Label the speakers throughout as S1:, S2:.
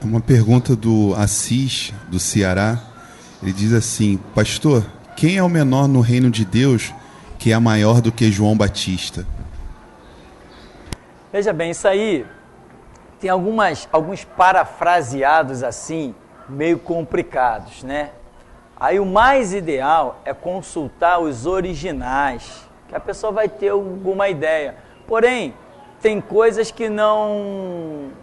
S1: Uma pergunta do Assis, do Ceará. Ele diz assim: pastor, quem é o menor no reino de Deus que é maior do que João Batista?
S2: Veja bem, isso aí tem alguns parafraseados assim, meio complicados, né? Aí o mais ideal é consultar os originais, que a pessoa vai ter alguma ideia. Porém, tem coisas que não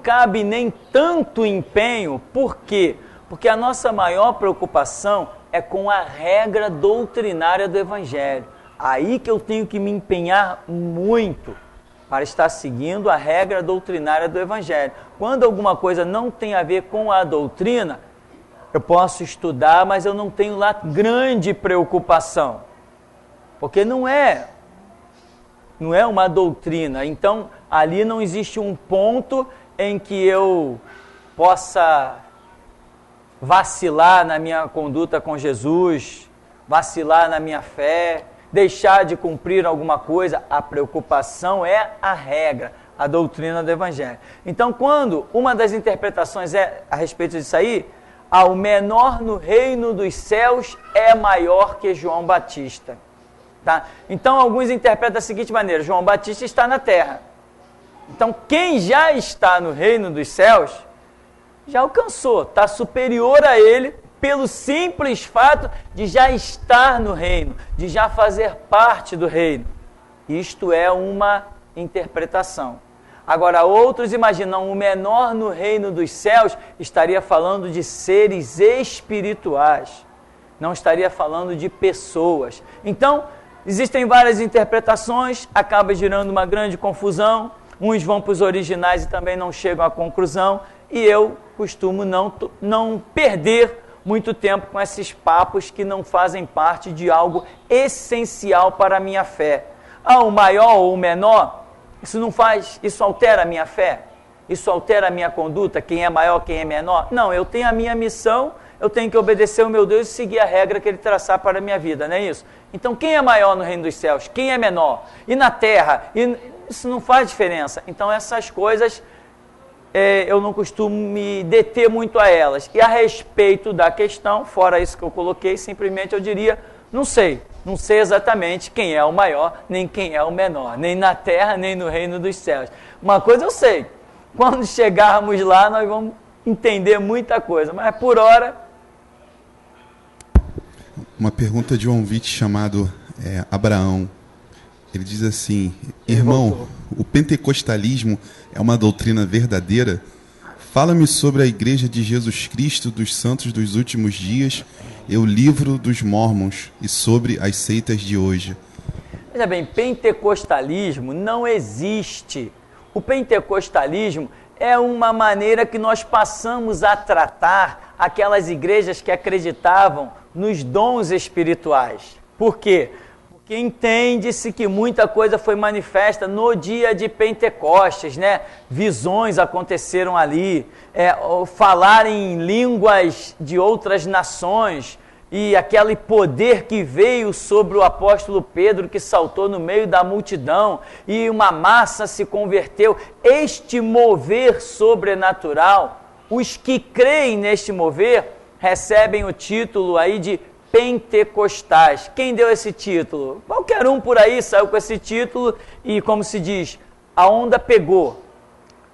S2: cabe nem tanto empenho. Por quê? Porque a nossa maior preocupação é com a regra doutrinária do Evangelho. Aí que eu tenho que me empenhar muito para estar seguindo a regra doutrinária do Evangelho. Quando alguma coisa não tem a ver com a doutrina, eu posso estudar, mas eu não tenho lá grande preocupação. Porque não é uma doutrina. Então, ali não existe um ponto em que eu possa vacilar na minha conduta com Jesus, vacilar na minha fé, deixar de cumprir alguma coisa. A preocupação é a regra, a doutrina do Evangelho. Então, quando uma das interpretações é a respeito disso aí, o menor no reino dos céus é maior que João Batista. Tá? Então, alguns interpretam da seguinte maneira: João Batista está na terra. Então, quem já está no reino dos céus, já alcançou, está superior a ele, pelo simples fato de já estar no reino, de já fazer parte do reino. Isto é uma interpretação. Agora, outros imaginam o menor no reino dos céus, estaria falando de seres espirituais, não estaria falando de pessoas. Então, existem várias interpretações, acaba gerando uma grande confusão. Uns vão para os originais e também não chegam à conclusão, e eu costumo não perder muito tempo com esses papos que não fazem parte de algo essencial para a minha fé. O maior ou o menor, isso altera a minha fé? Isso altera a minha conduta? Quem é maior, quem é menor? Não, eu tenho a minha missão, eu tenho que obedecer ao meu Deus e seguir a regra que Ele traçar para a minha vida, não é isso? Então, quem é maior no reino dos céus? Quem é menor? E na terra? Isso não faz diferença. Então, essas coisas eu não costumo me deter muito a elas. E a respeito da questão, fora isso que eu coloquei, simplesmente eu diria, não sei exatamente quem é o maior, nem quem é o menor, nem na terra, nem no reino dos céus. Uma coisa eu sei, quando chegarmos lá, nós vamos entender muita coisa, mas por hora...
S1: Uma pergunta de um ouvinte chamado Abraão. Ele diz assim: irmão, o pentecostalismo é uma doutrina verdadeira? Fala-me sobre a Igreja de Jesus Cristo dos Santos dos Últimos Dias e o Livro dos Mórmons e sobre as seitas de hoje.
S2: Veja bem, pentecostalismo não existe. O pentecostalismo é uma maneira que nós passamos a tratar aquelas igrejas que acreditavam nos dons espirituais. Por quê? Porque entende-se que muita coisa foi manifesta no dia de Pentecostes, né? Visões aconteceram ali, falar em línguas de outras nações, e aquele poder que veio sobre o apóstolo Pedro, que saltou no meio da multidão, e uma massa se converteu. Este mover sobrenatural, os que creem neste mover, recebem o título aí de pentecostais. Quem deu esse título? Qualquer um por aí saiu com esse título e, como se diz, a onda pegou.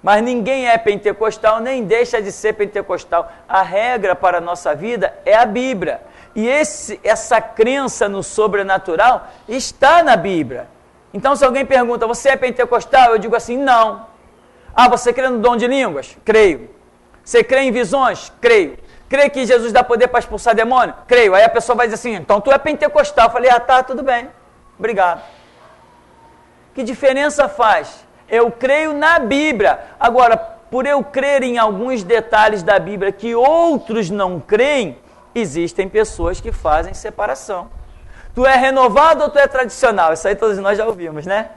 S2: Mas ninguém é pentecostal, nem deixa de ser pentecostal. A regra para a nossa vida é a Bíblia. E essa crença no sobrenatural está na Bíblia. Então, se alguém pergunta, você é pentecostal? Eu digo assim, não. Você crê no dom de línguas? Creio. Você crê em visões? Creio. Crê que Jesus dá poder para expulsar demônio? Creio. Aí a pessoa vai dizer assim, então tu é pentecostal. Eu falei, tá, tudo bem. Obrigado. Que diferença faz? Eu creio na Bíblia. Agora, por eu crer em alguns detalhes da Bíblia que outros não creem, existem pessoas que fazem separação. Tu é renovado ou tu é tradicional? Isso aí todos nós já ouvimos, né?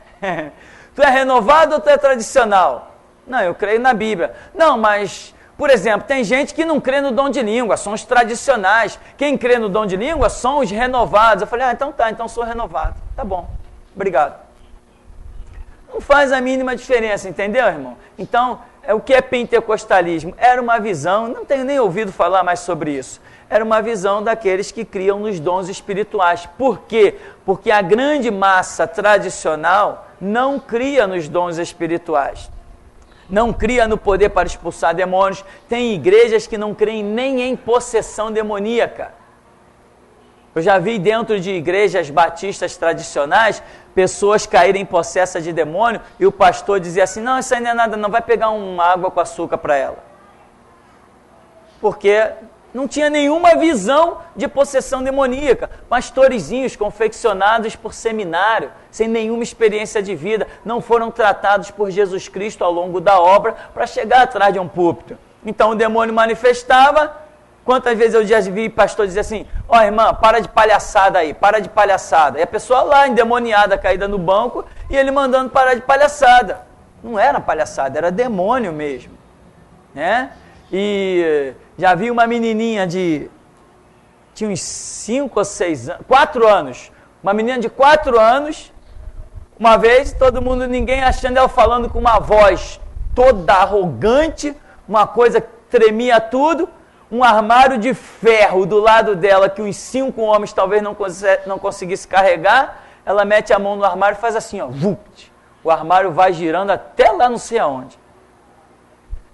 S2: Tu é renovado ou tu é tradicional? Não, eu creio na Bíblia. Não, mas... Por exemplo, tem gente que não crê no dom de língua, são os tradicionais. Quem crê no dom de língua são os renovados. Eu falei, então sou renovado. Tá bom, obrigado. Não faz a mínima diferença, entendeu, irmão? Então, O que é pentecostalismo? Era uma visão, não tenho nem ouvido falar mais sobre isso, era uma visão daqueles que criam nos dons espirituais. Por quê? Porque a grande massa tradicional não cria nos dons espirituais, não cria no poder para expulsar demônios. Tem igrejas que não creem nem em possessão demoníaca. Eu já vi dentro de igrejas batistas tradicionais, pessoas caírem possessas de demônio e o pastor dizia assim, não, isso aí não é nada, não, vai pegar uma água com açúcar para ela. Porque não tinha nenhuma visão de possessão demoníaca. Pastorezinhos confeccionados por seminário, sem nenhuma experiência de vida, não foram tratados por Jesus Cristo ao longo da obra para chegar atrás de um púlpito. Então o demônio manifestava. Quantas vezes eu já vi pastor dizer assim, ó irmã, para de palhaçada aí, para de palhaçada. E a pessoa lá, endemoniada, caída no banco, e ele mandando parar de palhaçada. Não era palhaçada, era demônio mesmo, né? E já vi uma menininha tinha uns 5 ou 6 anos, 4 anos, uma menina de 4 anos, uma vez, todo mundo, ninguém achando ela falando com uma voz toda arrogante, uma coisa que tremia tudo, um armário de ferro do lado dela, que uns 5 homens talvez não conseguissem carregar, ela mete a mão no armário e faz assim, ó, vupt, o armário vai girando até lá não sei aonde.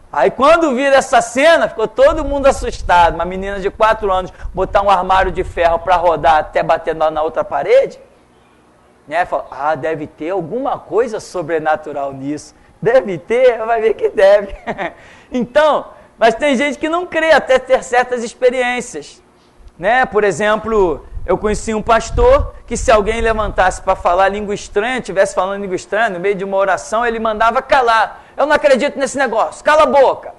S2: Aí quando vira essa cena, ficou todo mundo assustado, uma menina de 4 anos botar um armário de ferro para rodar até bater na outra parede, né? Fala, deve ter alguma coisa sobrenatural nisso, deve ter, vai ver que deve. Então, mas tem gente que não crê até ter certas experiências, né? Por exemplo, eu conheci um pastor que se alguém levantasse para falar língua estranha, estivesse falando língua estranha, no meio de uma oração, ele mandava calar. Eu não acredito nesse negócio, cala a boca.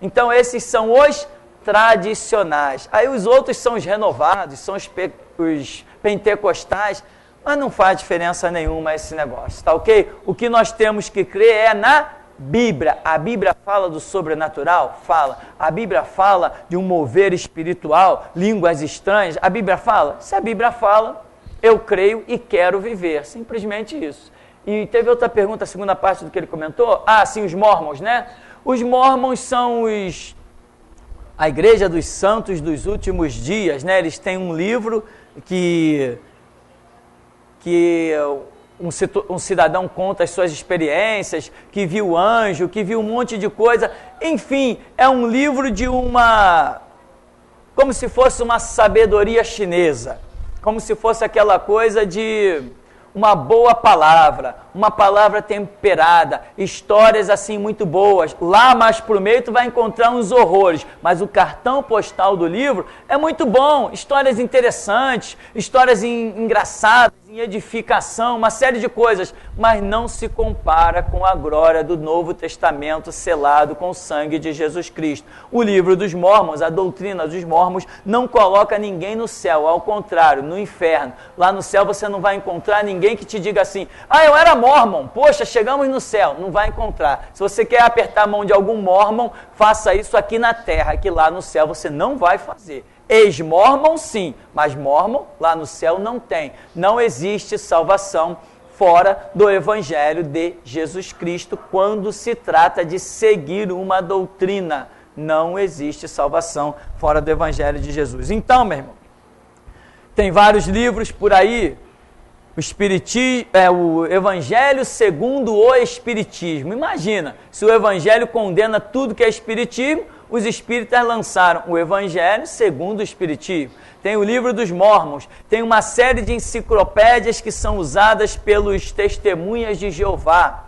S2: Então esses são os tradicionais. Aí os outros são os renovados, são os pentecostais, mas não faz diferença nenhuma esse negócio, tá ok? O que nós temos que crer é na Bíblia. A Bíblia fala do sobrenatural? Fala. A Bíblia fala de um mover espiritual, línguas estranhas? A Bíblia fala? Se a Bíblia fala, eu creio e quero viver. Simplesmente isso. E teve outra pergunta, a segunda parte do que ele comentou. Sim, os mormons, né? Os mormons são a Igreja dos Santos dos Últimos Dias, né? Eles têm um livro que um cidadão conta as suas experiências, que viu anjo, que viu um monte de coisa. Enfim, é um livro de como se fosse uma sabedoria chinesa, como se fosse aquela coisa de uma boa palavra, uma palavra temperada, histórias assim muito boas. Lá mais pro meio tu vai encontrar uns horrores, mas o cartão postal do livro é muito bom, histórias interessantes, histórias engraçadas, em edificação, uma série de coisas, mas não se compara com a glória do Novo Testamento selado com o sangue de Jesus Cristo. O livro dos Mormons, a doutrina dos Mormons, não coloca ninguém no céu, ao contrário, no inferno. Lá no céu você não vai encontrar ninguém que te diga assim, eu era Mormon, poxa, chegamos no céu. Não vai encontrar. Se você quer apertar a mão de algum Mormon, faça isso aqui na terra, que lá no céu você não vai fazer. Ex-Mormon sim, mas Mormon lá no céu não tem. Não existe salvação fora do Evangelho de Jesus Cristo quando se trata de seguir uma doutrina. Não existe salvação fora do Evangelho de Jesus. Então, meu irmão, tem vários livros por aí, o Evangelho segundo o Espiritismo. Imagina, se o Evangelho condena tudo que é Espiritismo, os espíritas lançaram o Evangelho segundo o Espiritismo. Tem o livro dos Mormons, tem uma série de enciclopédias que são usadas pelos testemunhas de Jeová,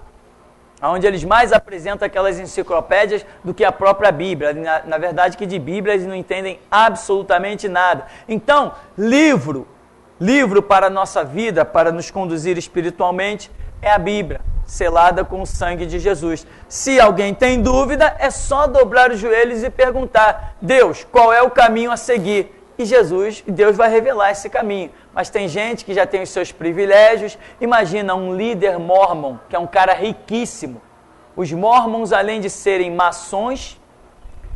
S2: onde eles mais apresentam aquelas enciclopédias do que a própria Bíblia. Na verdade, que de Bíblia eles não entendem absolutamente nada. Então, livro para a nossa vida, para nos conduzir espiritualmente, é a Bíblia, selada com o sangue de Jesus. Se alguém tem dúvida, é só dobrar os joelhos e perguntar, Deus, qual é o caminho a seguir? E Deus vai revelar esse caminho. Mas tem gente que já tem os seus privilégios. Imagina um líder mormon, que é um cara riquíssimo. Os mormons, além de serem maçons,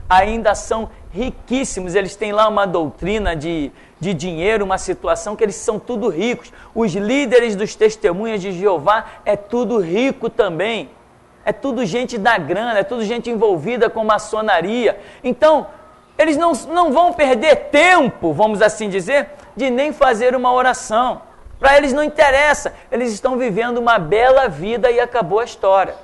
S2: ainda são riquíssimos. Eles têm lá uma doutrina de dinheiro, uma situação que eles são tudo ricos. Os líderes dos testemunhas de Jeová é tudo rico também. É tudo gente da grana, é tudo gente envolvida com maçonaria. Então, eles não vão perder tempo, vamos assim dizer, de nem fazer uma oração. Para eles não interessa, eles estão vivendo uma bela vida e acabou a história.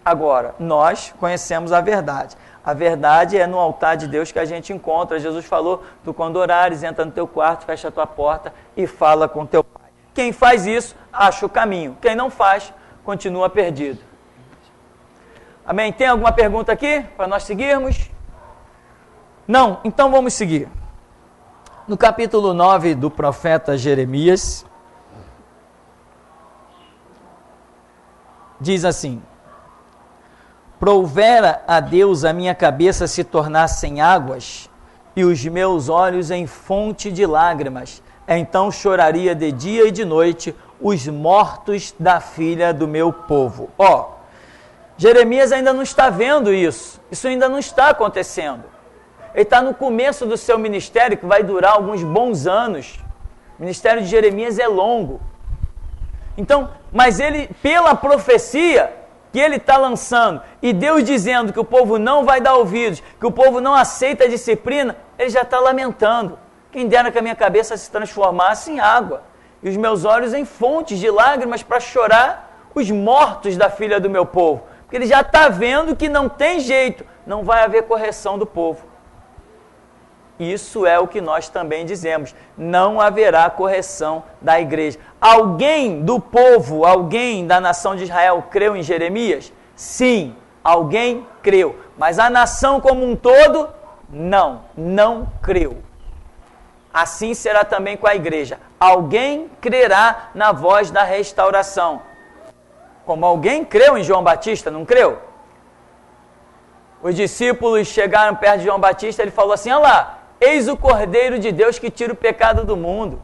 S2: Agora, nós conhecemos a verdade. A verdade é no altar de Deus que a gente encontra. Jesus falou, tu quando orares, entra no teu quarto, fecha a tua porta e fala com teu pai. Quem faz isso, acha o caminho. Quem não faz, continua perdido. Amém? Tem alguma pergunta aqui para nós seguirmos? Não? Então vamos seguir. No capítulo 9 do profeta Jeremias, diz assim: provera a Deus a minha cabeça se tornar sem águas e os meus olhos em fonte de lágrimas. Então choraria de dia e de noite os mortos da filha do meu povo. Jeremias ainda não está vendo isso. Isso ainda não está acontecendo. Ele está no começo do seu ministério, que vai durar alguns bons anos. O ministério de Jeremias é longo. Então, mas ele, pela profecia que ele está lançando, e Deus dizendo que o povo não vai dar ouvidos, que o povo não aceita a disciplina, ele já está lamentando. Quem dera que a minha cabeça se transformasse em água, e os meus olhos em fontes de lágrimas para chorar os mortos da filha do meu povo. Porque ele já está vendo que não tem jeito, não vai haver correção do povo. Isso é o que nós também dizemos, não haverá correção da igreja. Alguém do povo, alguém da nação de Israel creu em Jeremias? Sim, alguém creu, mas a nação como um todo, não creu. Assim será também com a igreja. Alguém crerá na voz da restauração. Como alguém creu em João Batista, não creu? Os discípulos chegaram perto de João Batista, ele falou assim, olha lá, eis o Cordeiro de Deus que tira o pecado do mundo.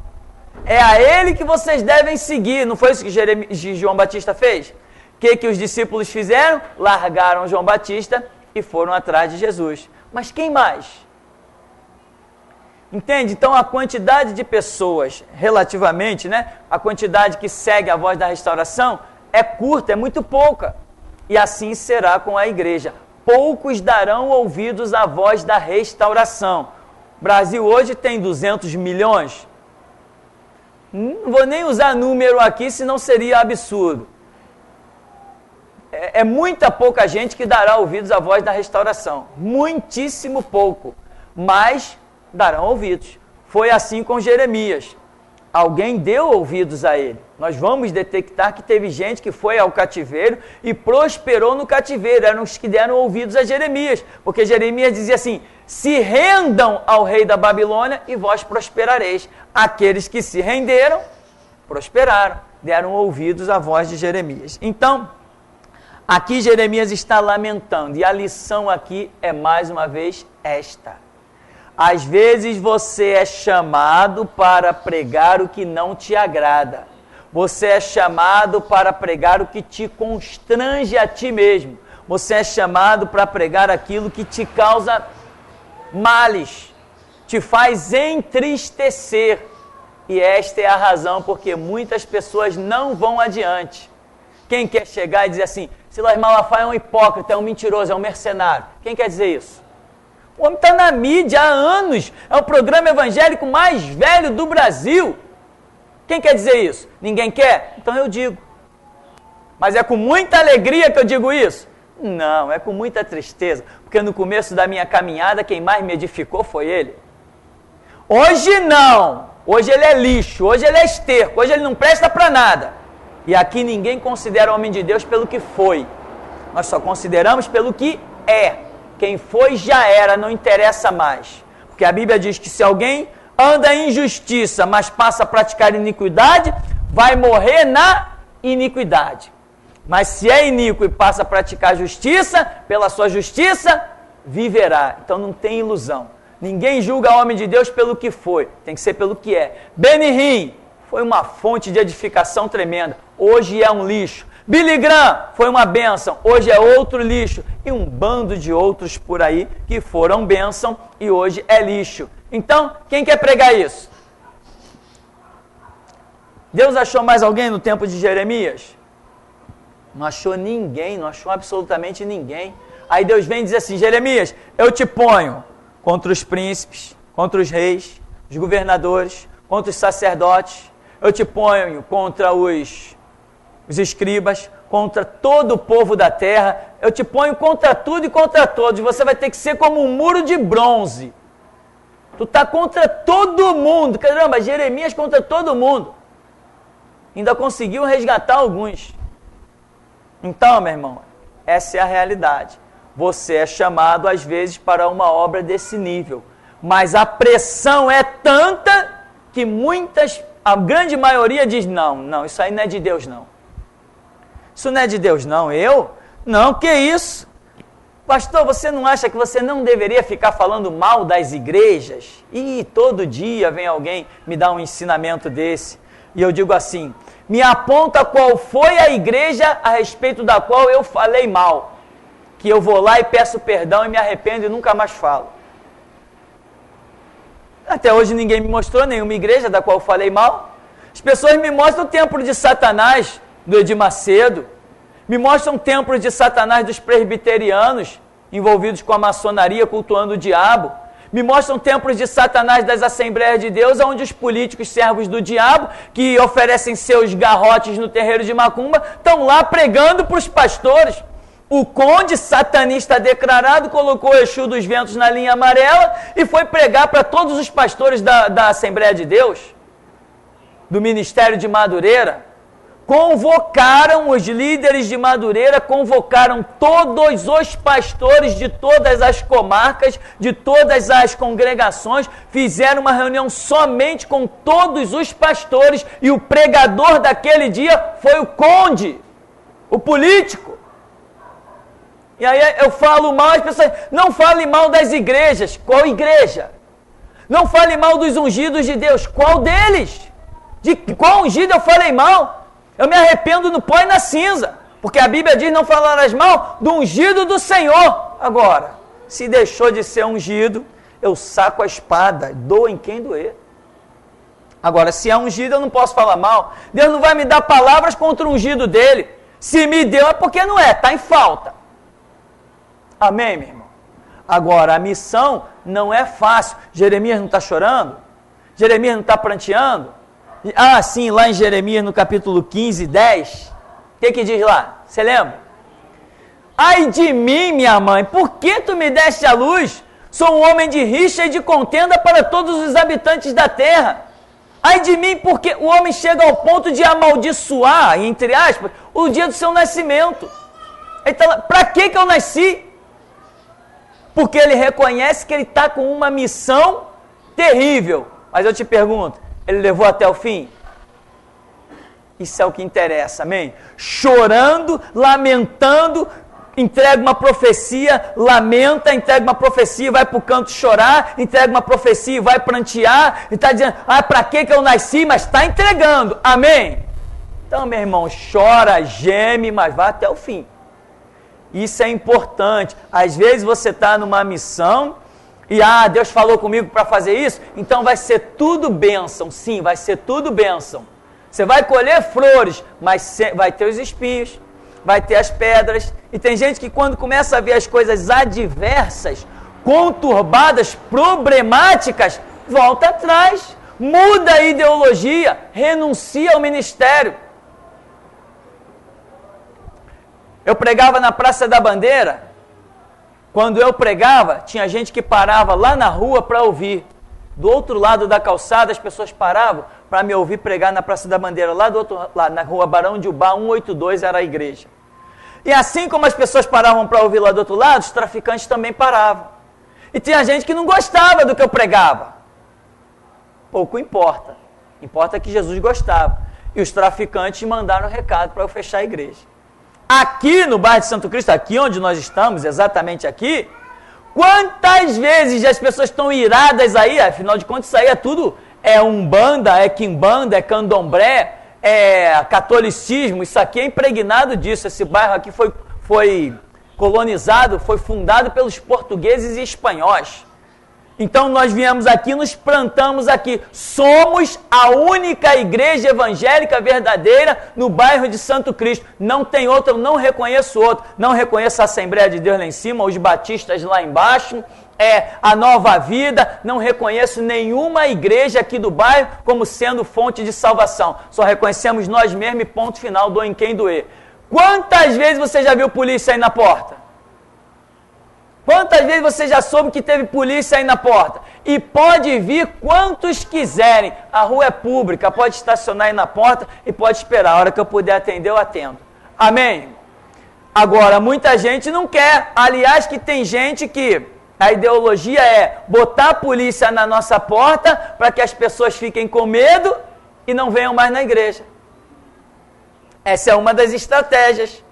S2: É a ele que vocês devem seguir. Não foi isso que João Batista fez? O que os discípulos fizeram? Largaram João Batista e foram atrás de Jesus. Mas quem mais? Entende? Então a quantidade de pessoas, relativamente, a quantidade que segue a voz da restauração é curta, é muito pouca. E assim será com a igreja. Poucos darão ouvidos à voz da restauração. O Brasil hoje tem 200 milhões. Não vou nem usar número aqui, senão seria absurdo. É muita pouca gente que dará ouvidos à voz da restauração. Muitíssimo pouco. Mas darão ouvidos. Foi assim com Jeremias. Alguém deu ouvidos a ele. Nós vamos detectar que teve gente que foi ao cativeiro e prosperou no cativeiro. Eram os que deram ouvidos a Jeremias. Porque Jeremias dizia assim, se rendam ao rei da Babilônia e vós prosperareis. Aqueles que se renderam, prosperaram. Deram ouvidos à voz de Jeremias. Então, aqui Jeremias está lamentando. E a lição aqui é mais uma vez esta. Às vezes você é chamado para pregar o que não te agrada. Você é chamado para pregar o que te constrange a ti mesmo. Você é chamado para pregar aquilo que te causa males, te faz entristecer. E esta é a razão porque muitas pessoas não vão adiante. Quem quer chegar e dizer assim, Silas Malafaia é um hipócrita, é um mentiroso, é um mercenário. Quem quer dizer isso? O homem está na mídia há anos, é o programa evangélico mais velho do Brasil. Quem quer dizer isso? Ninguém quer? Então eu digo. Mas é com muita alegria que eu digo isso? Não, é com muita tristeza, porque no começo da minha caminhada, quem mais me edificou foi ele. Hoje não, hoje ele é lixo, hoje ele é esterco, hoje ele não presta para nada. E aqui ninguém considera o homem de Deus pelo que foi, nós só consideramos pelo que é. Quem foi já era, não interessa mais. Porque a Bíblia diz que se alguém anda em injustiça, mas passa a praticar iniquidade, vai morrer na iniquidade. Mas se é iníquo e passa a praticar justiça, pela sua justiça, viverá. Então não tem ilusão. Ninguém julga o homem de Deus pelo que foi, tem que ser pelo que é. Benihim foi uma fonte de edificação tremenda, hoje é um lixo. Billy Graham foi uma bênção, hoje é outro lixo. E um bando de outros por aí que foram bênção e hoje é lixo. Então, quem quer pregar isso? Deus achou mais alguém no tempo de Jeremias? Não achou ninguém, não achou absolutamente ninguém. Aí Deus vem e diz assim, Jeremias, eu te ponho contra os príncipes, contra os reis, os governadores, contra os sacerdotes, eu te ponho contra os escribas, contra todo o povo da terra, eu te ponho contra tudo e contra todos, você vai ter que ser como um muro de bronze. Tu está contra todo mundo, caramba, Jeremias contra todo mundo. Ainda conseguiu resgatar alguns. Então, meu irmão, essa é a realidade. Você é chamado, às vezes, para uma obra desse nível. Mas a pressão é tanta que a grande maioria diz, não, isso aí não é de Deus, não. Isso não é de Deus, não. Eu? Não, que isso? Pastor, você não acha que você não deveria ficar falando mal das igrejas? E todo dia vem alguém me dar um ensinamento desse. E eu digo assim, me aponta qual foi a igreja a respeito da qual eu falei mal. Que eu vou lá e peço perdão e me arrependo e nunca mais falo. Até hoje ninguém me mostrou nenhuma igreja da qual eu falei mal. As pessoas me mostram o templo de Satanás, do Edir Macedo. Me mostram templos de Satanás dos presbiterianos, envolvidos com a maçonaria, cultuando o diabo. Me mostram templos de Satanás das Assembleias de Deus, onde os políticos servos do diabo, que oferecem seus garrotes no terreiro de macumba, estão lá pregando para os pastores. O conde satanista declarado colocou o Exu dos Ventos na linha amarela e foi pregar para todos os pastores da Assembleia de Deus, do Ministério de Madureira. Convocaram os líderes de Madureira, convocaram todos os pastores de todas as comarcas, de todas as congregações, fizeram uma reunião somente com todos os pastores e o pregador daquele dia foi o conde, o político. E aí eu falo mal, as pessoas, não fale mal das igrejas. Qual igreja? Não fale mal dos ungidos de Deus. Qual deles? De qual ungido eu falei mal? Eu me arrependo no pó e na cinza, porque a Bíblia diz não falarás mal do ungido do Senhor. Agora, se deixou de ser ungido, eu saco a espada, dou em quem doer. Agora, se é ungido, eu não posso falar mal. Deus não vai me dar palavras contra o ungido dele. Se me deu é porque não é, está em falta. Amém, meu irmão? Agora, a missão não é fácil. Jeremias não está chorando? Jeremias não está pranteando? Ah, sim, lá em Jeremias, no capítulo 15, 10, o que diz lá? Você lembra? Ai de mim, minha mãe, por que tu me deste a luz? Sou um homem de rixa e de contenda para todos os habitantes da terra. Ai de mim, porque o homem chega ao ponto de amaldiçoar, entre aspas, o dia do seu nascimento. Então, para que eu nasci? Porque ele reconhece que ele está com uma missão terrível. Mas eu te pergunto, ele levou até o fim? Isso é o que interessa, amém? Chorando, lamentando, entrega uma profecia, lamenta, entrega uma profecia, vai para o canto chorar, entrega uma profecia, vai prantear, e está dizendo, para que eu nasci? Mas está entregando, amém? Então, meu irmão, chora, geme, mas vai até o fim. Isso é importante. Às vezes você está numa missão e Deus falou comigo para fazer isso, então vai ser tudo bênção. Sim, vai ser tudo bênção. Você vai colher flores, mas vai ter os espinhos, vai ter as pedras. E tem gente que quando começa a ver as coisas adversas, conturbadas, problemáticas, volta atrás, muda a ideologia, renuncia ao ministério. Eu pregava na Praça da Bandeira. Quando eu pregava, tinha gente que parava lá na rua para ouvir. Do outro lado da calçada, as pessoas paravam para me ouvir pregar na Praça da Bandeira. Lá do outro lado, na rua Barão de Ubá, 182, era a igreja. E assim como as pessoas paravam para ouvir lá do outro lado, os traficantes também paravam. E tinha gente que não gostava do que eu pregava. Pouco importa. Importa que Jesus gostava. E os traficantes mandaram recado para eu fechar a igreja. Aqui no bairro de Santo Cristo, aqui onde nós estamos, exatamente aqui, quantas vezes as pessoas estão iradas aí, afinal de contas isso aí é tudo, é umbanda, é quimbanda, é candomblé, é catolicismo, isso aqui é impregnado disso, esse bairro aqui foi colonizado, foi fundado pelos portugueses e espanhóis. Então nós viemos aqui, nos plantamos aqui. Somos a única igreja evangélica verdadeira no bairro de Santo Cristo. Não tem outra, eu não reconheço outro. Não reconheço a Assembleia de Deus lá em cima, os batistas lá embaixo, a Nova Vida. Não reconheço nenhuma igreja aqui do bairro como sendo fonte de salvação. Só reconhecemos nós mesmos e ponto final, doa em quem doer. Quantas vezes você já viu polícia aí na porta? Quantas vezes você já soube que teve polícia aí na porta? E pode vir quantos quiserem. A rua é pública, pode estacionar aí na porta e pode esperar. A hora que eu puder atender, eu atendo. Amém? Agora, muita gente não quer. Aliás, que tem gente que a ideologia é botar a polícia na nossa porta para que as pessoas fiquem com medo e não venham mais na igreja. Essa é uma das estratégias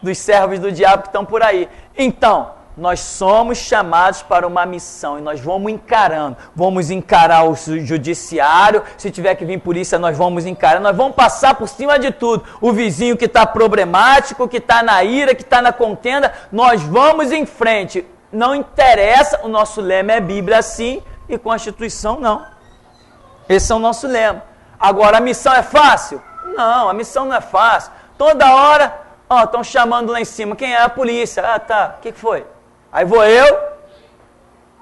S2: dos servos do diabo que estão por aí. Então, nós somos chamados para uma missão e nós vamos encarar o judiciário, se tiver que vir polícia nós vamos encarar, nós vamos passar por cima de tudo, o vizinho que está problemático, que está na ira, que está na contenda, nós vamos em frente, não interessa, o nosso lema é Bíblia sim e Constituição não, esse é o nosso lema. Agora a missão é fácil? Não, a missão não é fácil, toda hora, estão chamando lá em cima, quem é? A polícia, tá, o que foi? Aí vou eu,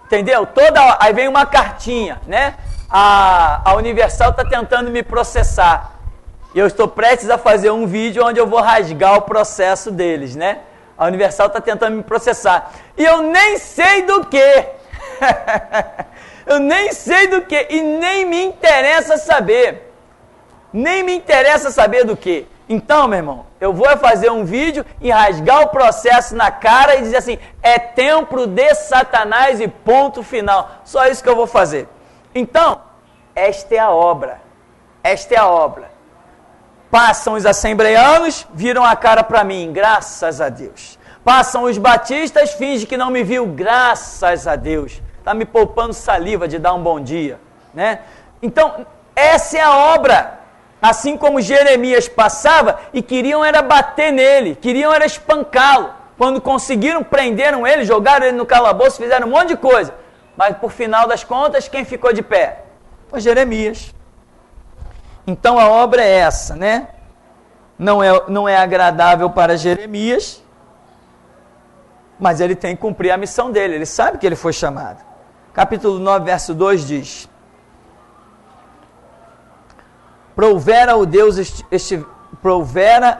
S2: entendeu? Aí vem uma cartinha, né? A Universal está tentando me processar. E eu estou prestes a fazer um vídeo onde eu vou rasgar o processo deles, né? A Universal está tentando me processar. E eu nem sei do que. Eu nem sei do que. E nem me interessa saber. Nem me interessa saber do que. Então, meu irmão, eu vou fazer um vídeo e rasgar o processo na cara e dizer assim, é templo de Satanás e ponto final. Só isso que eu vou fazer. Então, esta é a obra. Esta é a obra. Passam os assembleanos, viram a cara para mim, graças a Deus. Passam os batistas, fingem que não me viu, graças a Deus. Está me poupando saliva de dar um bom dia, né? Então, essa é a obra. Assim como Jeremias passava e queriam era bater nele, queriam era espancá-lo. Quando conseguiram, prenderam ele, jogaram ele no calabouço, fizeram um monte de coisa. Mas por final das contas, quem ficou de pé? Foi Jeremias. Então a obra é essa, né? Não é agradável para Jeremias, mas ele tem que cumprir a missão dele, ele sabe que ele foi chamado. Capítulo 9, verso 2 diz: Provera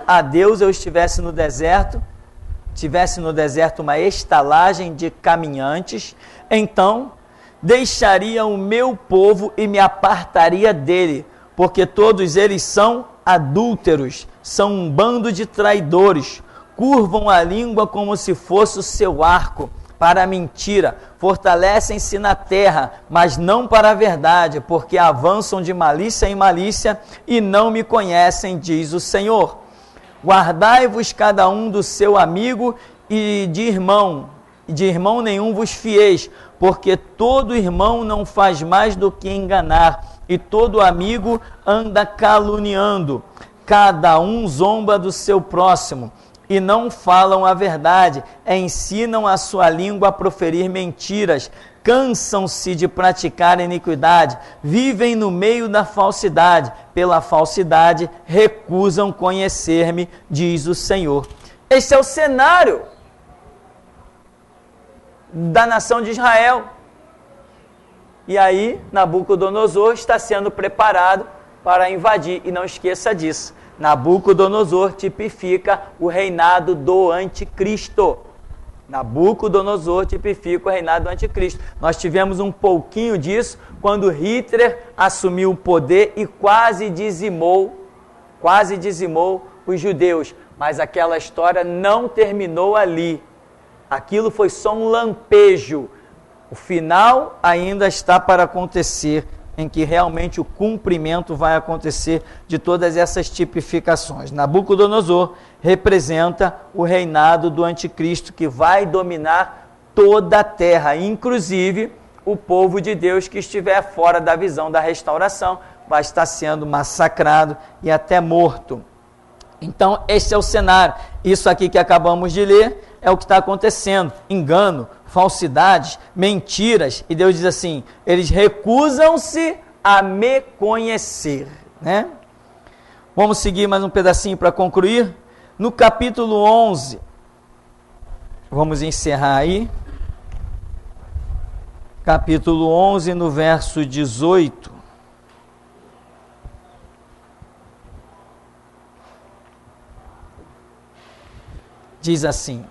S2: a Deus eu tivesse no deserto uma estalagem de caminhantes, então deixaria o meu povo e me apartaria dele, porque todos eles são adúlteros, são um bando de traidores, curvam a língua como se fosse o seu arco para a mentira, fortalecem-se na terra, mas não para a verdade, porque avançam de malícia em malícia e não me conhecem, diz o Senhor. Guardai-vos cada um do seu amigo e de irmão nenhum vos fieis, porque todo irmão não faz mais do que enganar, e todo amigo anda caluniando. Cada um zomba do seu próximo, e não falam a verdade, ensinam a sua língua a proferir mentiras, cansam-se de praticar iniquidade, vivem no meio da falsidade, pela falsidade recusam conhecer-me, diz o Senhor. Este é o cenário da nação de Israel. E aí, Nabucodonosor está sendo preparado para invadir, e não esqueça disso. Nabucodonosor tipifica o reinado do anticristo. Nabucodonosor tipifica o reinado do anticristo. Nós tivemos um pouquinho disso quando Hitler assumiu o poder e quase dizimou os judeus. Mas aquela história não terminou ali. Aquilo foi só um lampejo. O final ainda está para acontecer, em que realmente o cumprimento vai acontecer de todas essas tipificações. Nabucodonosor representa o reinado do anticristo que vai dominar toda a terra, inclusive o povo de Deus que estiver fora da visão da restauração vai estar sendo massacrado e até morto. Então, esse é o cenário. Isso aqui que acabamos de ler é o que está acontecendo. Engano, falsidades, mentiras. E Deus diz assim, eles recusam-se a me conhecer, né? Vamos seguir mais um pedacinho para concluir. No capítulo 11, vamos encerrar aí. Capítulo 11, no verso 18. Diz assim: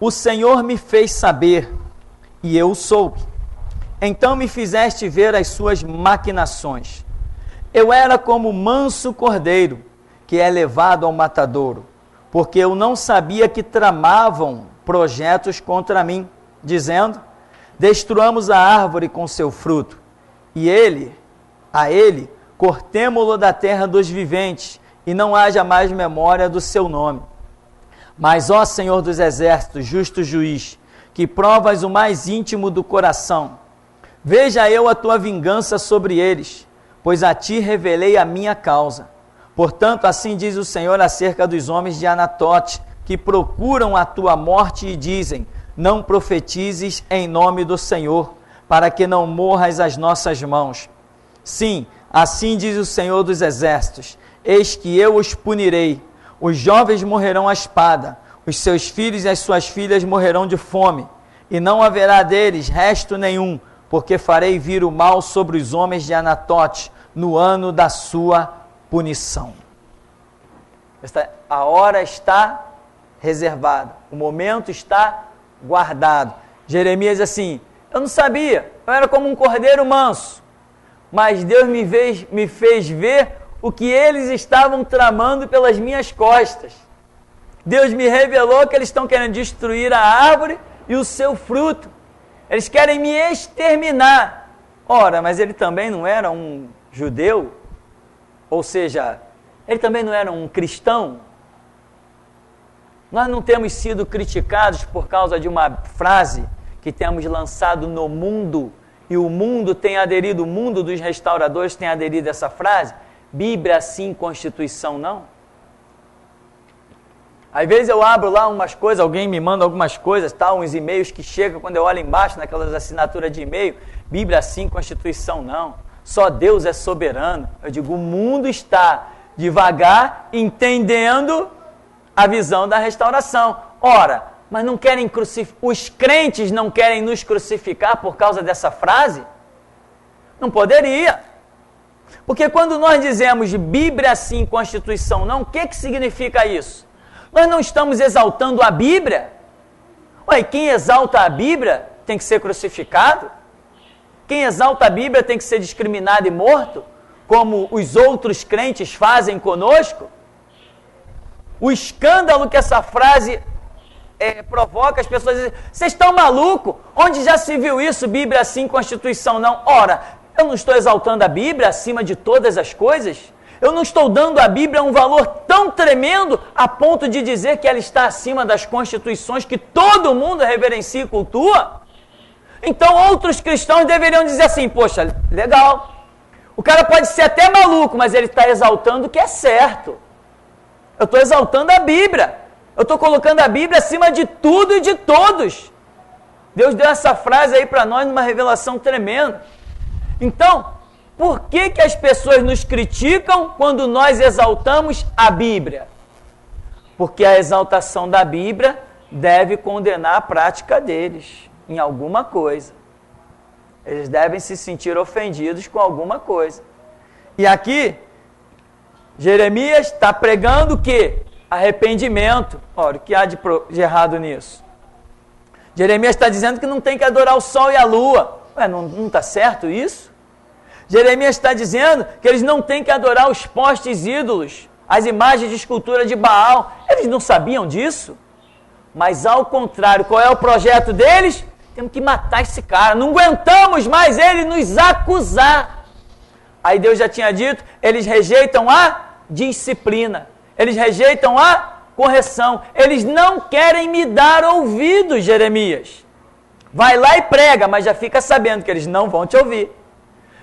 S2: o Senhor me fez saber, e eu soube. Então me fizeste ver as suas maquinações. Eu era como manso cordeiro, que é levado ao matadouro, porque eu não sabia que tramavam projetos contra mim, dizendo, destruamos a árvore com seu fruto, e a ele, cortemo-lo da terra dos viventes, e não haja mais memória do seu nome. Mas, ó Senhor dos exércitos, justo juiz, que provas o mais íntimo do coração, veja eu a tua vingança sobre eles, pois a ti revelei a minha causa. Portanto, assim diz o Senhor acerca dos homens de Anatote, que procuram a tua morte e dizem, não profetizes em nome do Senhor, para que não morras às nossas mãos. Sim, assim diz o Senhor dos exércitos, eis que eu os punirei. Os jovens morrerão à espada, os seus filhos e as suas filhas morrerão de fome, e não haverá deles resto nenhum, porque farei vir o mal sobre os homens de Anatote, no ano da sua punição. A hora está reservada, o momento está guardado. Jeremias diz assim, eu não sabia, eu era como um cordeiro manso, mas Deus me fez ver o que eles estavam tramando pelas minhas costas. Deus me revelou que eles estão querendo destruir a árvore e o seu fruto. Eles querem me exterminar. Ora, mas ele também não era um judeu? Ou seja, ele também não era um cristão? Nós não temos sido criticados por causa de uma frase que temos lançado no mundo, e o mundo tem aderido, o mundo dos restauradores tem aderido a essa frase? Bíblia sim, Constituição não? Às vezes eu abro lá umas coisas, alguém me manda algumas coisas, uns e-mails que chegam, quando eu olho embaixo, naquelas assinaturas de e-mail, Bíblia sim, Constituição não. Só Deus é soberano. Eu digo, o mundo está devagar entendendo a visão da restauração. Ora, mas não querem os crentes não querem nos crucificar por causa dessa frase? Não poderia. Porque quando nós dizemos Bíblia sim, Constituição não, o que significa isso? Nós não estamos exaltando a Bíblia? Ué, quem exalta a Bíblia tem que ser crucificado? Quem exalta a Bíblia tem que ser discriminado e morto? Como os outros crentes fazem conosco? O escândalo que essa frase provoca, as pessoas dizem, vocês estão malucos? Onde já se viu isso, Bíblia sim, Constituição não? Ora, eu não estou exaltando a Bíblia acima de todas as coisas? Eu não estou dando à Bíblia um valor tão tremendo a ponto de dizer que ela está acima das constituições que todo mundo reverencia e cultua? Então outros cristãos deveriam dizer assim, poxa, legal, o cara pode ser até maluco, mas ele está exaltando o que é certo. Eu estou exaltando a Bíblia, eu estou colocando a Bíblia acima de tudo e de todos. Deus deu essa frase aí para nós numa revelação tremenda. Então, por que as pessoas nos criticam quando nós exaltamos a Bíblia? Porque a exaltação da Bíblia deve condenar a prática deles em alguma coisa. Eles devem se sentir ofendidos com alguma coisa. E aqui, Jeremias está pregando o quê? Arrependimento. Olha, o que há de errado nisso? Jeremias está dizendo que não tem que adorar o sol e a lua. Ué, não está certo isso? Jeremias está dizendo que eles não têm que adorar os postes ídolos, as imagens de escultura de Baal. Eles não sabiam disso? Mas ao contrário, qual é o projeto deles? Temos que matar esse cara, não aguentamos mais ele nos acusar. Aí Deus já tinha dito, eles rejeitam a disciplina, eles rejeitam a correção, eles não querem me dar ouvidos, Jeremias. Vai lá e prega, mas já fica sabendo que eles não vão te ouvir.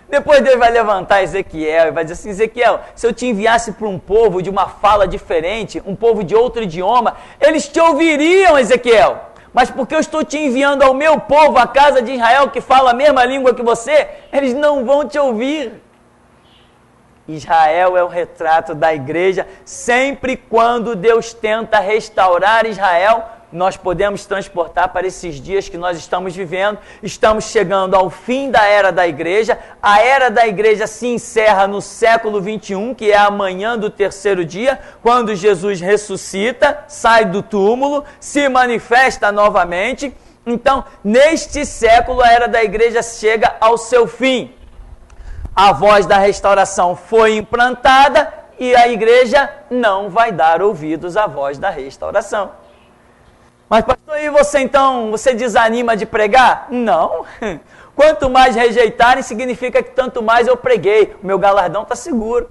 S2: Depois Deus vai levantar Ezequiel e vai dizer assim, Ezequiel, se eu te enviasse para um povo de uma fala diferente, um povo de outro idioma, eles te ouviriam, Ezequiel. mas porque eu estou te enviando ao meu povo, a casa de Israel, que fala a mesma língua que você, eles não vão te ouvir. Israel é o retrato da igreja. Sempre quando Deus tenta restaurar Israel, nós podemos transportar para esses dias que nós estamos vivendo. Estamos chegando ao fim da era da igreja. A era da igreja se encerra no século 21, que é amanhã do terceiro dia, quando Jesus ressuscita, sai do túmulo, se manifesta novamente. Então, neste século, a era da igreja chega ao seu fim. A voz da restauração foi implantada e a igreja não vai dar ouvidos à voz da restauração. Mas pastor, e você então, você desanima de pregar? Não. Quanto mais rejeitarem, significa que tanto mais eu preguei. O meu galardão está seguro.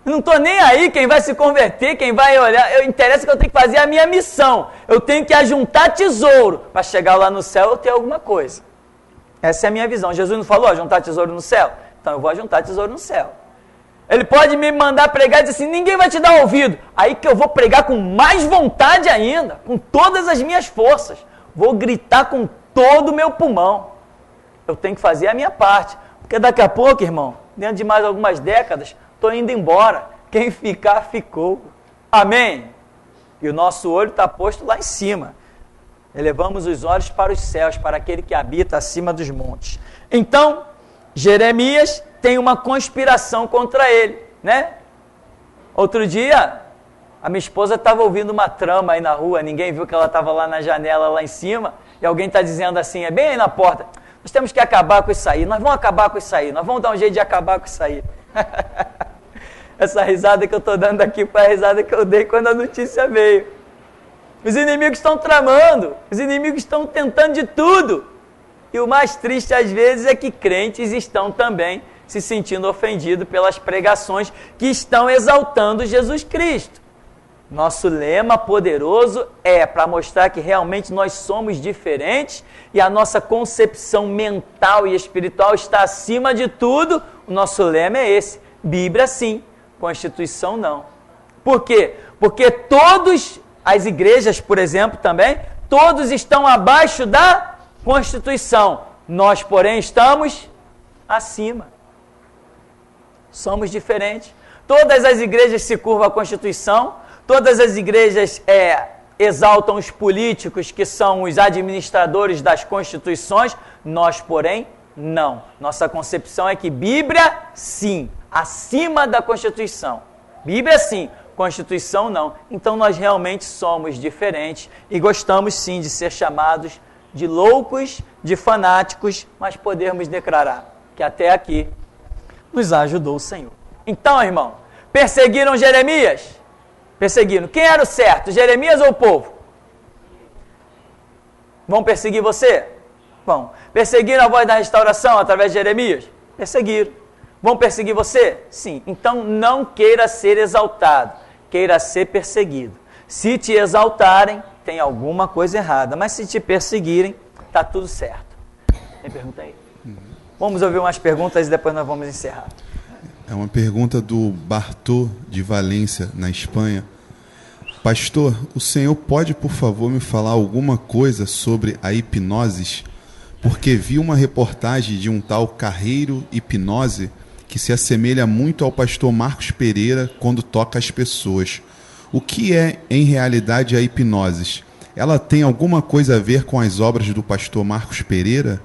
S2: Eu não estou nem aí quem vai se converter, quem vai olhar. Interessa que eu tenho que fazer a minha missão. Eu tenho que ajuntar tesouro para chegar lá no céu eu ter alguma coisa. Essa é a minha visão. Jesus não falou, juntar tesouro no céu? Então eu vou ajuntar tesouro no céu. Ele pode me mandar pregar e dizer assim, ninguém vai te dar ouvido. Aí que eu vou pregar com mais vontade ainda, com todas as minhas forças. Vou gritar com todo o meu pulmão. Eu tenho que fazer a minha parte. Porque daqui a pouco, irmão, dentro de mais algumas décadas, estou indo embora. Quem ficar, ficou. Amém? E o nosso olho está posto lá em cima. Elevamos os olhos para os céus, para aquele que habita acima dos montes. Então, Jeremias tem uma conspiração contra ele, né? Outro dia, a minha esposa estava ouvindo uma trama aí na rua, ninguém viu que ela estava lá na janela, lá em cima, e alguém está dizendo assim, é bem aí na porta, nós temos que acabar com isso aí, nós vamos acabar com isso aí, nós vamos dar um jeito de acabar com isso aí. Essa risada que eu estou dando aqui foi a risada que eu dei quando a notícia veio. Os inimigos estão tramando, os inimigos estão tentando de tudo. E o mais triste às vezes é que crentes estão também se sentindo ofendidos pelas pregações que estão exaltando Jesus Cristo. Nosso lema poderoso é para mostrar que realmente nós somos diferentes e a nossa concepção mental e espiritual está acima de tudo. O nosso lema é esse, Bíblia sim, Constituição não. Por quê? Porque todos... As igrejas, por exemplo, também, todos estão abaixo da Constituição. Nós, porém, estamos acima. Somos diferentes. Todas as igrejas se curvam à Constituição, todas as igrejas exaltam os políticos, que são os administradores das constituições. Nós, porém, não. Nossa concepção é que Bíblia, sim, acima da Constituição. Bíblia, sim. Constituição não. Então nós realmente somos diferentes e gostamos sim de ser chamados de loucos, de fanáticos, mas podemos declarar que até aqui nos ajudou o Senhor. Então, irmão, perseguiram Jeremias? Perseguiram. Quem era o certo, Jeremias ou o povo? Vão perseguir você? Vão. Perseguiram a voz da restauração através de Jeremias? Perseguiram. Vão perseguir você? Sim. Então não queira ser exaltado, queira ser perseguido. Se te exaltarem, tem alguma coisa errada, mas se te perseguirem, está tudo certo. Tem pergunta aí? Vamos ouvir umas perguntas e depois nós vamos encerrar.
S1: É uma pergunta do Bartô de Valência, na Espanha. Pastor, o senhor pode, por favor, me falar alguma coisa sobre a hipnose? Porque vi uma reportagem de um tal Carreiro Hipnose que se assemelha muito ao pastor Marcos Pereira quando toca as pessoas. O que é, em realidade, a hipnose? Ela tem alguma coisa a ver com as obras do pastor Marcos Pereira?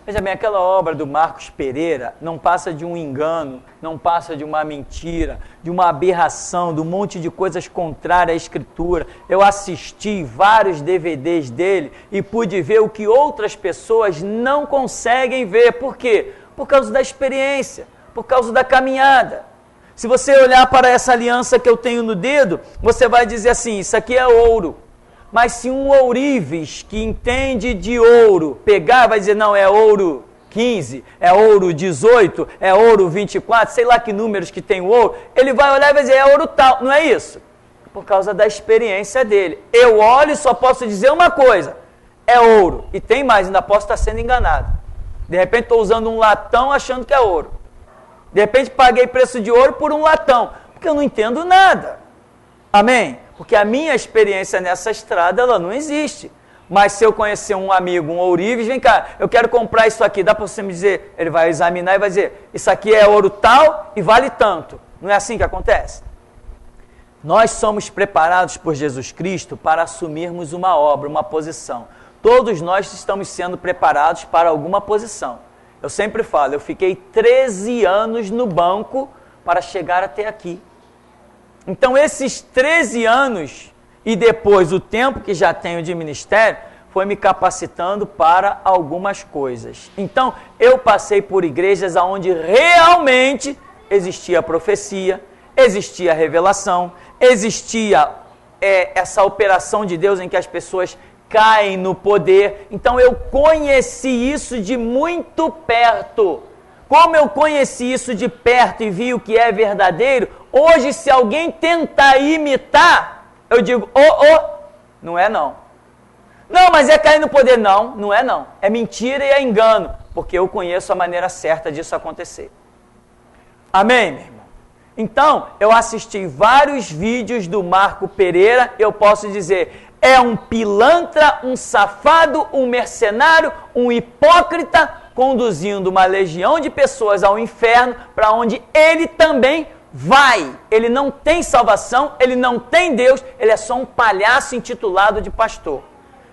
S2: Veja bem, aquela obra do Marcos Pereira não passa de um engano, não passa de uma mentira, de uma aberração, de um monte de coisas contrárias à Escritura. Eu assisti vários DVDs dele e pude ver o que outras pessoas não conseguem ver. Por quê? Por causa da experiência, por causa da caminhada. Se você olhar para essa aliança que eu tenho no dedo, você vai dizer assim, isso aqui é ouro. Mas se um ourives que entende de ouro pegar, vai dizer, não, é ouro 15, é ouro 18, é ouro 24, sei lá que números que tem o ouro, ele vai olhar e vai dizer, é ouro tal, não é isso? Por causa da experiência dele. Eu olho e só posso dizer uma coisa, é ouro. E tem mais, ainda posso estar sendo enganado. De repente estou usando um latão achando que é ouro. De repente paguei preço de ouro por um latão, porque eu não entendo nada. Amém? Porque a minha experiência nessa estrada, ela não existe. Mas se eu conhecer um amigo, um ourives, vem cá, eu quero comprar isso aqui, dá para você me dizer? Ele vai examinar e vai dizer, isso aqui é ouro tal e vale tanto. Não é assim que acontece? Nós somos preparados por Jesus Cristo para assumirmos uma obra, uma posição. Todos nós estamos sendo preparados para alguma posição. Eu sempre falo, eu fiquei 13 anos no banco para chegar até aqui. Então, esses 13 anos e depois o tempo que já tenho de ministério, foi me capacitando para algumas coisas. Então, eu passei por igrejas onde realmente existia profecia, existia revelação, existia essa operação de Deus em que as pessoas caem no poder. Então, eu conheci isso de muito perto. Como eu conheci isso de perto e vi o que é verdadeiro, hoje se alguém tentar imitar, eu digo, não é não. Não, mas é cair no poder. Não, não é não. É mentira e é engano, porque eu conheço a maneira certa disso acontecer. Amém, meu irmão? Então, eu assisti vários vídeos do Marco Pereira, eu posso dizer, é um pilantra, um safado, um mercenário, um hipócrita, conduzindo uma legião de pessoas ao inferno, para onde ele também vai. Ele não tem salvação, ele não tem Deus, ele é só um palhaço intitulado de pastor.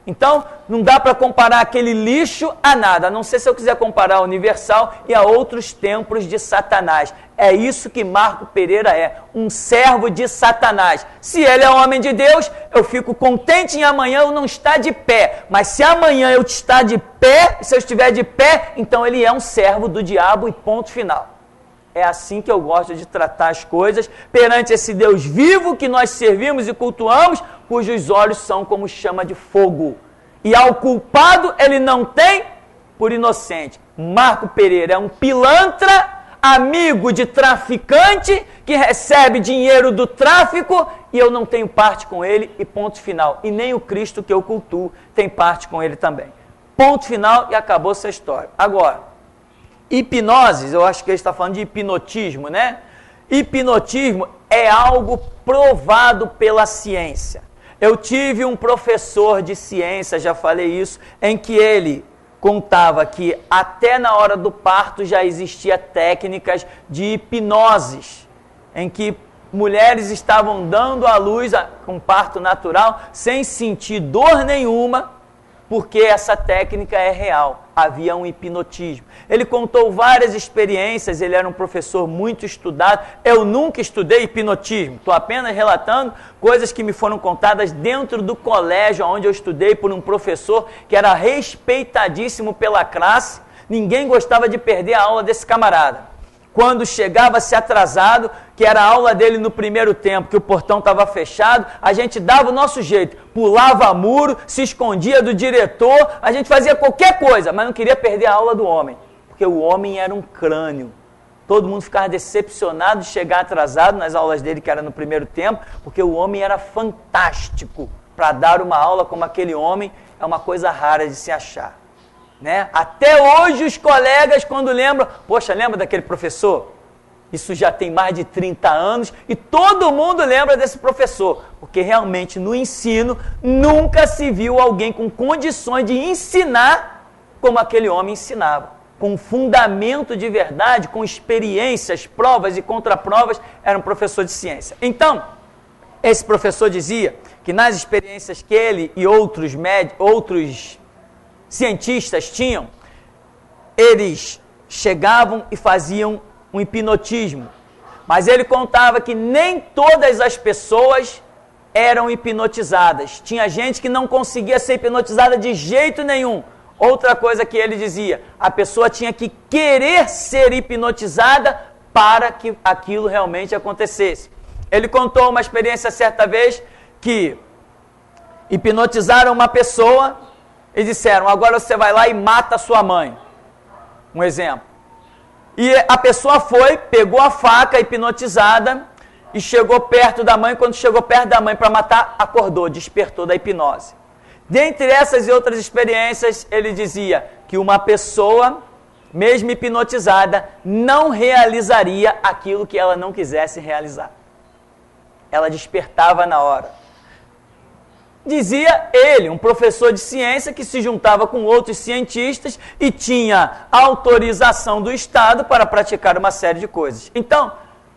S2: Então, não dá para comparar aquele lixo a nada, a não ser se eu quiser comparar a Universal e a outros templos de Satanás. É isso que Marco Pereira é, um servo de Satanás. Se ele é homem de Deus, eu fico contente em amanhã eu não estar de pé. Mas se amanhã eu estar de pé, se eu estiver de pé, então ele é um servo do diabo e ponto final. É assim que eu gosto de tratar as coisas, perante esse Deus vivo que nós servimos e cultuamos, cujos olhos são como chama de fogo. E ao culpado ele não tem por inocente. Marco Pereira é um pilantra, amigo de traficante, que recebe dinheiro do tráfico, e eu não tenho parte com ele, e ponto final. E nem o Cristo que eu cultuo tem parte com ele também. Ponto final e acabou essa história. Agora, hipnose, eu acho que ele está falando de hipnotismo, né? Hipnotismo é algo provado pela ciência. Eu tive um professor de ciência, já falei isso, em que ele contava que até na hora do parto já existia técnicas de hipnoses, em que mulheres estavam dando à luz com parto natural, sem sentir dor nenhuma, porque essa técnica é real, havia um hipnotismo. Ele contou várias experiências, ele era um professor muito estudado, eu nunca estudei hipnotismo, estou apenas relatando coisas que me foram contadas dentro do colégio, onde eu estudei por um professor que era respeitadíssimo pela classe, ninguém gostava de perder a aula desse camarada. Quando chegava-se atrasado, que era a aula dele no primeiro tempo, que o portão estava fechado, a gente dava o nosso jeito, pulava muro, se escondia do diretor, a gente fazia qualquer coisa, mas não queria perder a aula do homem, porque o homem era um crânio. Todo mundo ficava decepcionado de chegar atrasado nas aulas dele, que era no primeiro tempo, porque o homem era fantástico. Para dar uma aula como aquele homem, é uma coisa rara de se achar. Né? Até hoje os colegas, quando lembram, poxa, lembra daquele professor? Isso já tem mais de 30 anos e todo mundo lembra desse professor, porque realmente no ensino nunca se viu alguém com condições de ensinar como aquele homem ensinava, com fundamento de verdade, com experiências, provas e contraprovas, era um professor de ciência. Então, esse professor dizia que nas experiências que ele e outros cientistas tinham, eles chegavam e faziam um hipnotismo, mas ele contava que nem todas as pessoas eram hipnotizadas, tinha gente que não conseguia ser hipnotizada de jeito nenhum. Outra coisa que ele dizia, a pessoa tinha que querer ser hipnotizada para que aquilo realmente acontecesse. Ele contou uma experiência certa vez que hipnotizaram uma pessoa e disseram, agora você vai lá e mata a sua mãe. Um exemplo. E a pessoa foi, pegou a faca hipnotizada e chegou perto da mãe. Quando chegou perto da mãe para matar, acordou, despertou da hipnose. Dentre essas e outras experiências, ele dizia que uma pessoa, mesmo hipnotizada, não realizaria aquilo que ela não quisesse realizar. ela despertava na hora. Dizia ele, um professor de ciência que se juntava com outros cientistas e tinha autorização do Estado para praticar uma série de coisas. Então,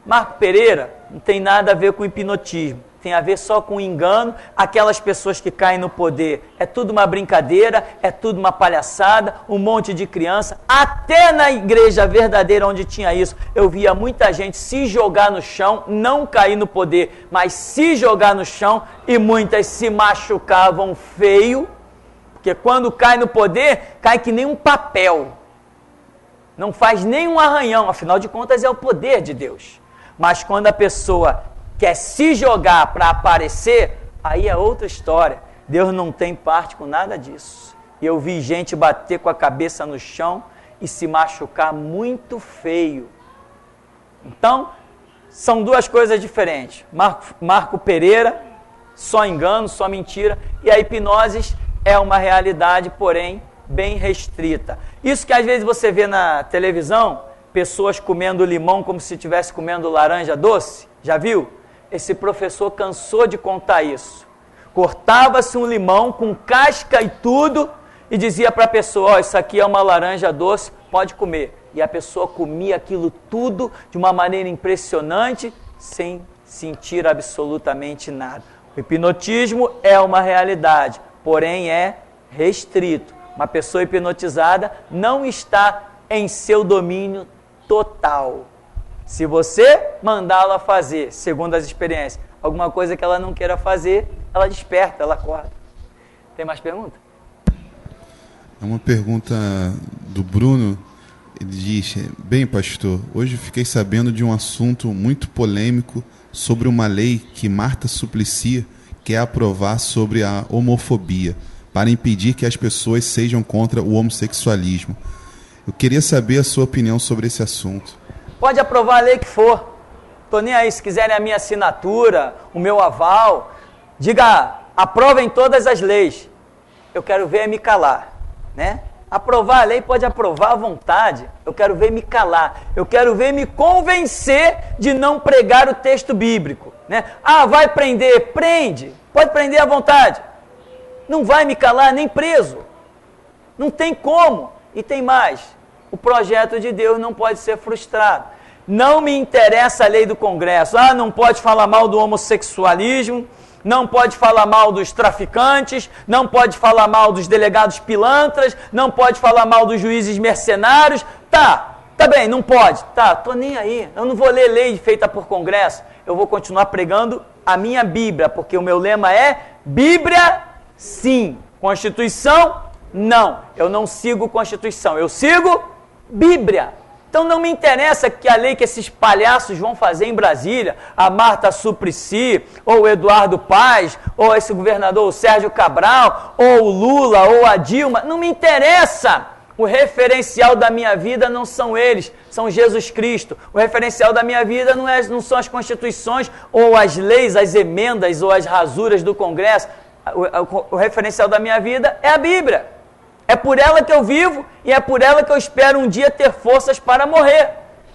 S2: Marco Pereira não tem nada a ver com hipnotismo, tem a ver só com engano, aquelas pessoas que caem no poder. É tudo uma brincadeira, é tudo uma palhaçada, um monte de criança. Até na igreja verdadeira onde tinha isso, eu via muita gente se jogar no chão, não cair no poder, mas se jogar no chão, e muitas se machucavam feio, porque quando cai no poder, cai que nem um papel. Não faz nem um arranhão, afinal de contas é o poder de Deus. Mas quando a pessoa quer se jogar para aparecer, aí é outra história. Deus não tem parte com nada disso. Eu vi gente bater com a cabeça no chão e se machucar muito feio. Então, são duas coisas diferentes. Marco Pereira, só engano, só mentira, e a hipnose é uma realidade, porém, bem restrita. Isso que às vezes você vê na televisão, pessoas comendo limão como se estivesse comendo laranja doce, já viu? Esse professor cansou de contar isso. Cortava-se um limão com casca e tudo e dizia para a pessoa, ó, isso aqui é uma laranja doce, pode comer. E a pessoa comia aquilo tudo de uma maneira impressionante, sem sentir absolutamente nada. O hipnotismo é uma realidade, porém é restrito. Uma pessoa hipnotizada não está em seu domínio total. Se você mandá-la fazer, segundo as experiências, alguma coisa que ela não queira fazer, ela desperta, ela acorda. Tem mais pergunta?
S1: É uma pergunta do Bruno. Ele diz, bem pastor, hoje fiquei sabendo de um assunto muito polêmico sobre uma lei que Marta Suplicy quer aprovar sobre a homofobia, para impedir que as pessoas sejam contra o homossexualismo. Eu queria saber a sua opinião sobre esse assunto.
S2: Pode aprovar a lei que for. Estou nem aí, se quiserem a minha assinatura, o meu aval. Diga, aprovem todas as leis. Eu quero ver me calar, né? Aprovar a lei pode aprovar à vontade. Eu quero ver me calar. Eu quero ver me convencer de não pregar o texto bíblico, né? Ah, vai prender? Prende. Pode prender à vontade. Não vai me calar nem preso. Não tem como. E tem mais. O projeto de Deus não pode ser frustrado. Não me interessa a lei do Congresso. Ah, não pode falar mal do homossexualismo, não pode falar mal dos traficantes, não pode falar mal dos delegados pilantras, não pode falar mal dos juízes mercenários. Tá bem, não pode. Tá, tô nem aí. Eu não vou ler lei feita por Congresso. Eu vou continuar pregando a minha Bíblia, porque o meu lema é Bíblia, sim. Constituição, não. Eu não sigo Constituição, eu sigo Bíblia. Então não me interessa que a lei que esses palhaços vão fazer em Brasília, a Marta Suplicy, ou o Eduardo Paes, ou esse governador, o Sérgio Cabral, ou o Lula, ou a Dilma, não me interessa. O referencial da minha vida não são eles, são Jesus Cristo. O referencial da minha vida não são as constituições, ou as leis, as emendas, ou as rasuras do Congresso. O referencial da minha vida é a Bíblia. É por ela que eu vivo e é por ela que eu espero um dia ter forças para morrer.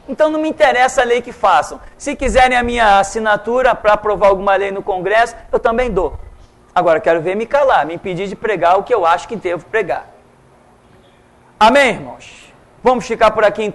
S2: Então não me interessa a lei que façam. Se quiserem a minha assinatura para aprovar alguma lei no Congresso, eu também dou. Agora quero ver me calar, me impedir de pregar o que eu acho que devo pregar. Amém, irmãos? Vamos ficar por aqui então.